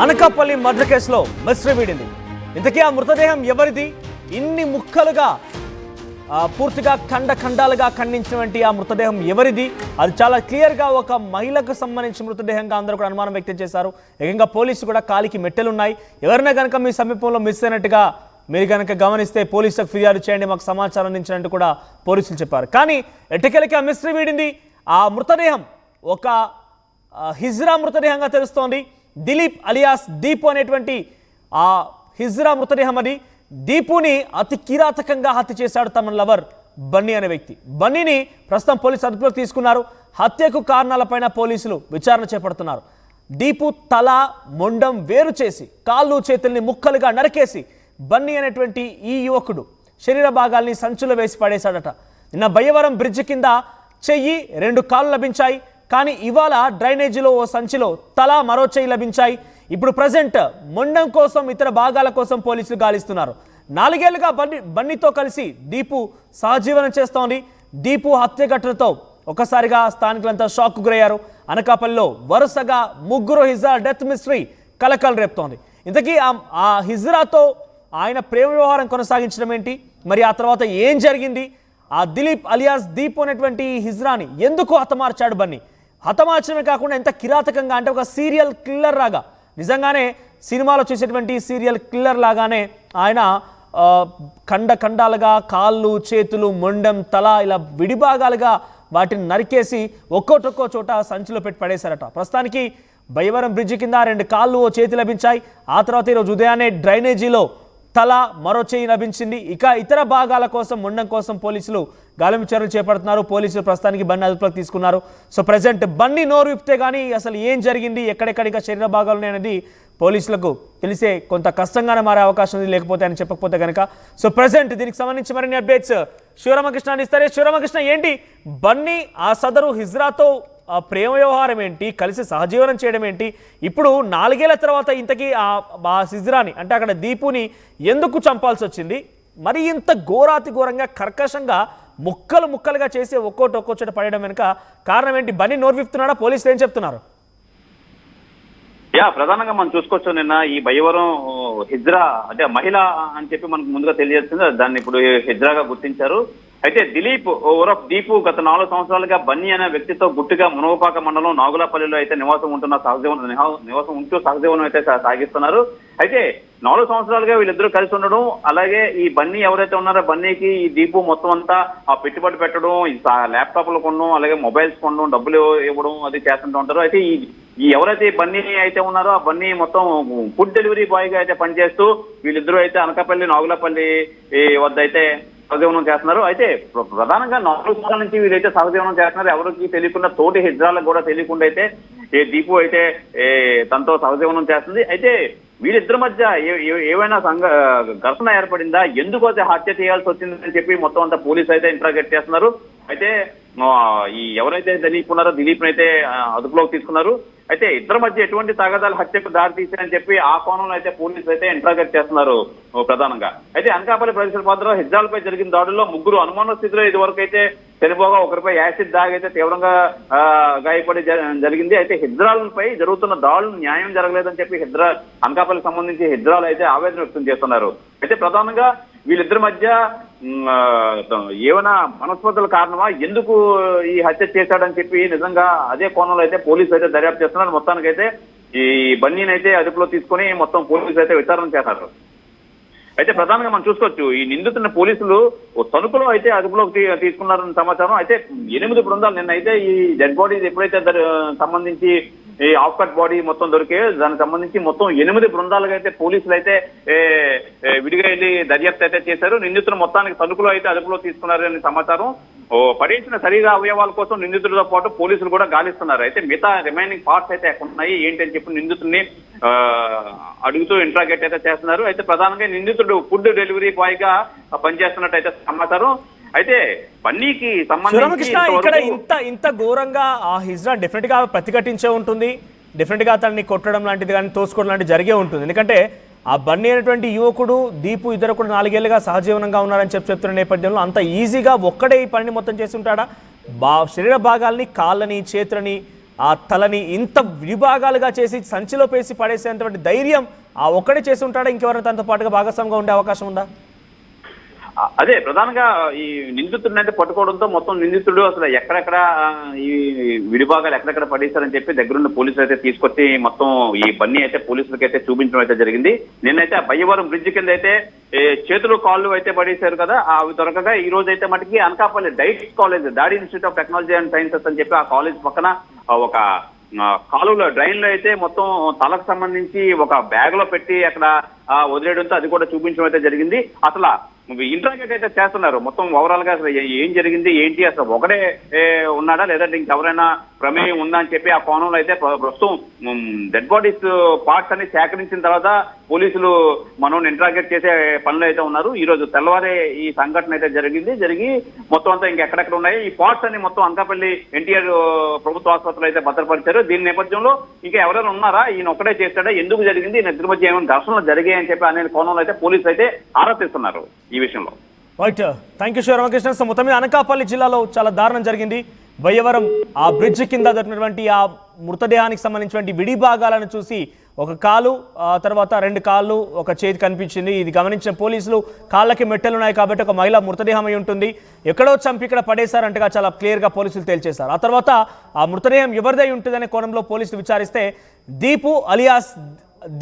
Anakapalli murder కేసులో mystery వీడింది. ఇంతకీ ఆ మృతదేహం ఎవరిది? ఇన్ని ముక్కలుగా పూర్తిగా ఖండాలుగా ఖండించినటువంటి ఆ మృతదేహం ఎవరిది? అది చాలా క్లియర్గా ఒక మహిళకు సంబంధించిన మృతదేహంగా అందరూ కూడా అనుమానం వ్యక్తం చేశారు. ఏకంగా పోలీసులు కూడా కాలికి మెట్టెలున్నాయి. ఎవరైనా కనుక మీ సమీపంలో మిస్ అయినట్టుగా మీరు కనుక గమనిస్తే పోలీసులకు ఫిర్యాదు చేయండి, మాకు సమాచారం అందించినట్టు కూడా పోలీసులు చెప్పారు. కానీ ఎట్టకేలకి ఆ మిస్టరీ వీడింది. ఆ మృతదేహం ఒక హిజ్రా మృతదేహంగా తెలుస్తోంది. దిలీప్ అలియాస్ దీపు అనేటువంటి ఆ హిజ్రా మృతదేహం అది. దీపుని అతి కిరాతకంగా హత్య చేశాడు తమ లవర్ బన్నీ అనే వ్యక్తి. బన్నీని ప్రస్తుతం పోలీసు అదుపులోకి తీసుకున్నారు. హత్యకు కారణాలపైన పోలీసులు విచారణ చేపడుతున్నారు. దీపు తల మొండం వేరు చేసి కాళ్ళు చేతుల్ని ముక్కలుగా నరికేసి బన్నీ అనేటువంటి ఈ యువకుడు శరీర భాగాల్ని సంచులో వేసి పడేశాడట. నిన్న బయ్యవరం బ్రిడ్జ్ కింద చెయ్యి 2 కాళ్ళు లభించాయి. కానీ ఇవాళ డ్రైనేజీలో ఓ సంచిలో తల మరో చెయ్యి లభించాయి. ఇప్పుడు ప్రజెంట్ మొండం కోసం ఇతర భాగాల కోసం పోలీసులు గాలిస్తున్నారు. 4 ఏళ్లుగా బన్నీతో కలిసి దీపు సహజీవనం చేస్తోంది. దీపు హత్య ఘటనతో ఒకసారిగా స్థానికులంతా షాక్ గురయ్యారు. అనకాపల్లిలో వరుసగా 3 హిజ్రా డెత్ మిస్టరీ కలకలం రేపుతోంది. ఇంతకీ ఆ హిజ్రాతో ఆయన ప్రేమ వ్యవహారం కొనసాగించడం ఏంటి, మరి ఆ తర్వాత ఏం జరిగింది, ఆ దిలీప్ అలియాస్ దీపు అనేటువంటి హిజ్రాని ఎందుకు హతమార్చాడు బన్నీ? హతమార్చడమే కాకుండా ఎంత కిరాతకంగా అంటే ఒక సీరియల్ కిల్లర్ లాగా, నిజంగానే సినిమాలో చూసేటువంటి సీరియల్ కిల్లర్ లాగానే ఆయన ఖండాలుగా కాళ్ళు చేతులు మొండం తల ఇలా విడిభాగాలుగా వాటిని నరికేసి ఒక్కో చోట సంచిలో పెట్టి పడేశారట. ప్రస్తుతానికి బయ్యవరం బ్రిడ్జి కింద 2 కాళ్ళు ఓ చేతి లభించాయి. ఆ తర్వాత ఈరోజు ఉదయాన్నే డ్రైనేజీలో తల మరో చేయి లభించింది. ఇక ఇతర భాగాల కోసం మొండం కోసం పోలీసులు గాలింపు చర్యలు చేపడుతున్నారు. పోలీసులు ప్రస్తుతానికి బన్నీ అదుపులోకి తీసుకున్నారు. సో ప్రజెంట్ బన్నీ నోరు విప్తే కానీ అసలు ఏం జరిగింది, ఎక్కడెక్కడిక శరీర భాగాలు ఉన్నాయనేది పోలీసులకు తెలిసే కొంత కష్టంగానే మారే అవకాశం ఉంది, లేకపోతే అని చెప్పకపోతే కనుక. సో ప్రజెంట్ దీనికి సంబంధించి మరిన్ని అప్డేట్స్ శివరామకృష్ణ అందిస్తారు. శివరామకృష్ణ, ఏంటి బన్నీ ఆ సదరు హిజ్రాతో ప్రేమ వ్యవహారం ఏంటి, కలిసి సహజీవనం చేయడం ఏంటి, ఇప్పుడు 4 ఏళ్ల తర్వాత ఇంతకీ ఆ హిజ్రాని అంటే అక్కడ దీపుని ఎందుకు చంపాల్సి వచ్చింది, మరి ఇంత ఘోరంగా కర్కశంగా ముక్కలుగా చేసి ఒక్కో చోట పడడం వెనుక కారణం ఏంటి? బన్నీ నోరు విప్తున్నాడా? పోలీసులు ఏం చెప్తున్నారు? ప్రధానంగా మనం చూసుకోవచ్చు, నిన్న ఈ బయ్యవరం హిజ్రా అంటే మహిళ అని చెప్పి మనకు ముందుగా తెలియజేస్తుంది. దాన్ని ఇప్పుడు హిజ్రాగా గుర్తించారు. అయితే దిలీప్ ఓరఫ్ దీపు గత 4 సంవత్సరాలుగా బన్నీ అనే వ్యక్తితో గుట్టుగా మునగపాక మండలం నాగులపల్లిలో అయితే నివాసం ఉంటూ సహజీవనం అయితే సాగిస్తున్నారు. అయితే 4 సంవత్సరాలుగా వీళ్ళిద్దరూ కలిసి ఉండడం, అలాగే ఈ బన్నీ ఎవరైతే ఉన్నారో బన్నీకి ఈ దీపు మొత్తం అంతా ఆ పెట్టుబడి పెట్టడం, ల్యాప్టాప్లు కొనడం, అలాగే మొబైల్స్ కొనడం, డబ్బులు ఇవ్వడం అది చేస్తుంటూ ఉంటారు. అయితే ఈ ఎవరైతే బన్నీ అయితే ఉన్నారో ఆ బన్నీ మొత్తం ఫుడ్ డెలివరీ బాయ్ గా అయితే పనిచేస్తూ వీళ్ళిద్దరూ అయితే అనకాపల్లి నాగులపల్లి వద్ద అయితే సహజీవనం చేస్తున్నారు. అయితే ప్రధానంగా 4 సంవత్సరాల నుంచి వీళ్ళైతే సహజీవనం చేస్తున్నారు. ఎవరికి తెలియకుండా తోటి హిజ్రాలకు కూడా తెలియకుండా అయితే దీపు అయితే తనతో సహజీవనం చేస్తుంది. అయితే వీళ్ళిద్దరి మధ్య ఏవైనా ఘర్షణ ఏర్పడిందా, ఎందుకు అయితే హత్య చేయాల్సి వచ్చిందని చెప్పి మొత్తం అంతా పోలీసు అయితే ఇంట్రాగేట్ చేస్తున్నారు. అయితే ఈ ఎవరైతే దిలీప్ ఉన్నారో దిలీప్ అయితే అదుపులోకి తీసుకున్నారు. అయితే ఇద్దరి మధ్య ఎటువంటి తగాదాలు హత్యకు దారి తీశాయని చెప్పి ఆ కోణంలో అయితే పోలీసులు అయితే ఇంట్రాగేట్ చేస్తున్నారు ప్రధానంగా. అయితే అనకాపల్లి పరిసర ప్రాంతంలో హిజ్రాలపై జరిగిన దాడుల్లో 3 అనుమాన స్థితిలో ఇదివరకు అయితే చనిపోగా ఒకరిపై యాసిడ్ దాగి అయితే తీవ్రంగా గాయపడి జరిగింది. అయితే హిజ్రాలపై జరుగుతున్న దాడులు న్యాయం జరగలేదని చెప్పి అనకాపల్లికి సంబంధించి హిజ్రాలు అయితే ఆవేదన వ్యక్తం చేస్తున్నారు. అయితే ప్రధానంగా వీళ్ళిద్దరి మధ్య ఏమైనా మనస్పర్ధల కారణమా, ఎందుకు ఈ హత్య చేశాడని చెప్పి నిజంగా అదే కోణంలో అయితే పోలీసులు అయితే దర్యాప్తు చేస్తున్నారు. మొత్తానికైతే ఈ బన్నీని అయితే అదుపులో తీసుకుని మొత్తం పోలీసులు అయితే విచారణ చేశారు. అయితే ప్రధానంగా మనం చూసుకోవచ్చు, ఈ నిందితున్న పోలీసులు తణుకులో అయితే అదుపులోకి తీసుకున్నారని సమాచారం. అయితే 8 బృందాలు నిన్న అయితే ఈ డెడ్ బాడీ ఎప్పుడైతే సంబంధించి ఈ ఆఫ్ కట్ బాడీ మొత్తం దొరికే దానికి సంబంధించి మొత్తం 8 బృందాలుగా అయితే పోలీసులు అయితే విడిగా వెళ్ళి దర్యాప్తు అయితే చేశారు. నిందితులు మొత్తానికి తణుకులో అయితే అదుపులో తీసుకున్నారని సమాచారం. పడేసిన శరీర అవయవాల కోసం నిందితులతో పాటు పోలీసులు కూడా గాలిస్తున్నారు. అయితే మిగతా రిమైనింగ్ పార్ట్స్ అయితే ఎక్కడ ఉన్నాయి ఏంటి అని చెప్పి నిందితుడిని అడుగుతూ ఇంట్రాగేట్ అయితే చేస్తున్నారు. అయితే ప్రధానంగా నిందితుడు ఫుడ్ డెలివరీ బాయ్ గా పనిచేస్తున్నట్టు అయితే సమాచారం. అయితే బన్నీకి సంబంధించి ఇక్కడ ఇంత ఘోరంగా ఆ హిజ్రా డెఫినెట్ గా ప్రతిఘటించే ఉంటుంది, డెఫినెట్ గా అతన్ని కొట్టడం లాంటిది కానీ తోసుకోవడం లాంటిది జరిగే ఉంటుంది. ఎందుకంటే ఆ బన్నీ అనేటువంటి యువకుడు దీపు ఇద్దరు కూడా 4 ఏళ్లుగా సహజీవనంగా ఉన్నారని చెప్తున్న నేపథ్యంలో అంత ఈజీగా ఒక్కడే ఈ పనిని మొత్తం చేసి ఉంటాడా? శరీర భాగాల్ని కాళ్ళని చేతులని ఆ తలని ఇంత విభాగాలుగా చేసి సంచిలో పేసి పడేసేటువంటి ధైర్యం ఆ ఒక్కడే చేసి ఉంటాడా, ఇంకెవరైనా తనతో పాటుగా భాగస్వామిగా ఉండే అవకాశం ఉందా? అదే ప్రధానంగా ఈ నిందితుడిని అయితే పట్టుకోవడంతో మొత్తం నిందితుడు అసలు ఎక్కడెక్కడ ఈ విడిభాగాలు ఎక్కడెక్కడ పడేశారని చెప్పి దగ్గరున్న పోలీసులు అయితే తీసుకొచ్చి మొత్తం ఈ బన్నీ అయితే పోలీసులకి అయితే చూపించడం అయితే జరిగింది. నిన్నైతే ఆ బయ్యవరం బ్రిడ్జ్ కింద అయితే చేతులు కాళ్ళు అయితే పడేశారు కదా, అవి దొరకగా ఈ రోజు అయితే మటుకి అనకాపల్లి డైట్ కాలేజ్, దాడి institute of technology and sciences అని చెప్పి ఆ కాలేజ్ పక్కన ఒక కాలువలో డ్రైన్ లో అయితే మొత్తం తలకు సంబంధించి ఒక బ్యాగ్ లో పెట్టి అక్కడ వదిలేయడంతో అది కూడా చూపించడం అయితే జరిగింది. అసలు ఇంటరాగేట్ అయితే చేస్తున్నారు మొత్తం ఓవరాల్ గా అసలు ఏం జరిగింది ఏంటి, అసలు ఒకడే ఉన్నాడా లేదంటే ఇంకెవరైనా ప్రమేయం ఉందా అని చెప్పి ఆ కోణంలో అయితే ప్రస్తుతం డెడ్ బాడీస్ పార్ట్స్ అన్ని సేకరించిన తర్వాత పోలీసులు మనం ఇంటరాగేట్ చేసే పనులు అయితే ఉన్నారు. ఈ రోజు తెల్లవారే ఈ సంఘటన అయితే జరిగి మొత్తం అంతా ఇంకెక్కడెక్కడ ఉన్నాయి ఈ పార్ట్స్ అన్ని మొత్తం అనకాపల్లి ఎన్టీఆర్ ప్రభుత్వ ఆసుపత్రులు అయితే భద్రపరిచారు. దీని నేపథ్యంలో ఇంకా ఎవరైనా ఉన్నారా, ఈయన ఒక్కడే చేస్తాడా, ఎందుకు జరిగింది, ఈయన ఇద్దరి మధ్య ఏమైనా ఘర్షణలు జరిగాయని చెప్పి అనే కోణంలో అయితే పోలీసులు అయితే ఆరా తీస్తున్నారు ఈ విషయంలో. Right, thank you Sivaramakrishna. So మొత్తం మీద అనకాపల్లి జిల్లాలో చాలా దారుణం జరిగింది. బయ్యవరం ఆ బ్రిడ్జ్ కింద దొరికినటువంటి ఆ మృతదేహానికి సంబంధించినటువంటి విడి భాగాలను చూసి ఒక కాలు, తర్వాత 2 కాళ్ళు, ఒక చేతి కనిపించింది. ఇది గమనించిన పోలీసులు కాళ్ళకి మెట్టెలు ఉన్నాయి కాబట్టి ఒక మహిళ మృతదేహం అయి ఉంటుంది, ఎక్కడో చంపి ఇక్కడ పడేశారంటగా చాలా క్లియర్గా పోలీసులు తేల్చేశారు. ఆ తర్వాత ఆ మృతదేహం ఎవరిదై ఉంటుందనే కోణంలో పోలీసులు విచారిస్తే దీపు అలియాస్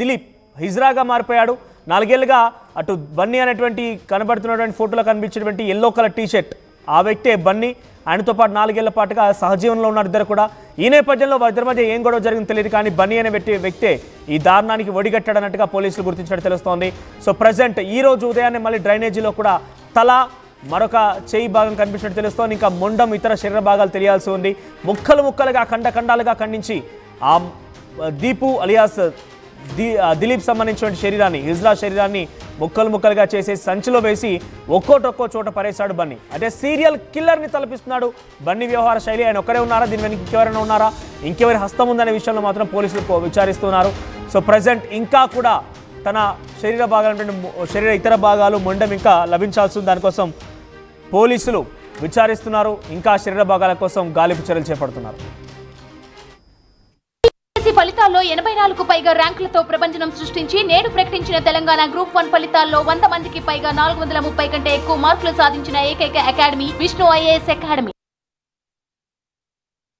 దిలీప్ హిజ్రాగా మారిపోయాడు. 4 ఏళ్లుగా అటు బన్నీ అనేటువంటి కనబడుతున్నటువంటి ఫోటోలో కనిపించినటువంటి ఎల్లో కలర్ టీషర్ట్ ఆ వ్యక్తే బన్నీ. ఆయనతో పాటు 4 ఏళ్ల పాటుగా సహజీవనంలో ఉన్నారు ఇద్దరు కూడా. ఈ నేపథ్యంలో వారిద్దరి మధ్య ఏం గొడవ జరిగిందో తెలియదు, కానీ బన్నీ అనే వ్యక్తే ఈ దారుణానికి ఒడిగట్టాడన్నట్టుగా పోలీసులు గుర్తించినట్టు తెలుస్తోంది. సో ప్రజెంట్ ఈ రోజు ఉదయాన్నే మళ్ళీ డ్రైనేజీలో కూడా తల, మరొక చేయి భాగం కనిపించినట్టు తెలుస్తోంది. ఇంకా మొండం, ఇతర శరీర భాగాలు తెలియాల్సి ఉంది. ముక్కలుగా ఖండాలుగా ఖండించి ఆ దీపు అలియాస్ దిలీప్ సంబంధించిన శరీరాన్ని, హిజ్రా శరీరాన్ని ముక్కలుగా చేసేసి సంచిలో వేసి ఒక్కో చోట పరేశాడు బన్నీ. అంటే సీరియల్ కిల్లర్ని తలపిస్తున్నాడు బన్నీ వ్యవహార శైలి. ఆయన ఒక్కరే ఉన్నారా, దీని వెనక ఇంకెవరైనా ఉన్నారా, ఇంకెవరి హస్తం ఉందనే విషయంలో మాత్రం పోలీసులు విచారిస్తున్నారు. సో ప్రజెంట్ ఇంకా కూడా తన శరీర ఇతర భాగాలు, మొండం ఇంకా లభించాల్సి ఉంది. దానికోసం పోలీసులు విచారిస్తున్నారు. ఇంకా శరీర భాగాల కోసం గాలింపు చర్యలు చేపడుతున్నారు. ఫలితాల్లో 84కు పైగా ర్యాంకులతో ప్రభంజనం సృష్టించి నేడు ప్రకటించిన తెలంగాణ గ్రూప్ 1 ఫలితాల్లో 100 మందికి పైగా 430 కంటే ఎక్కువ మార్కులు సాధించిన ఏకైక అకాడమీ విష్ణు ఐఏఎస్ అకాడమీ.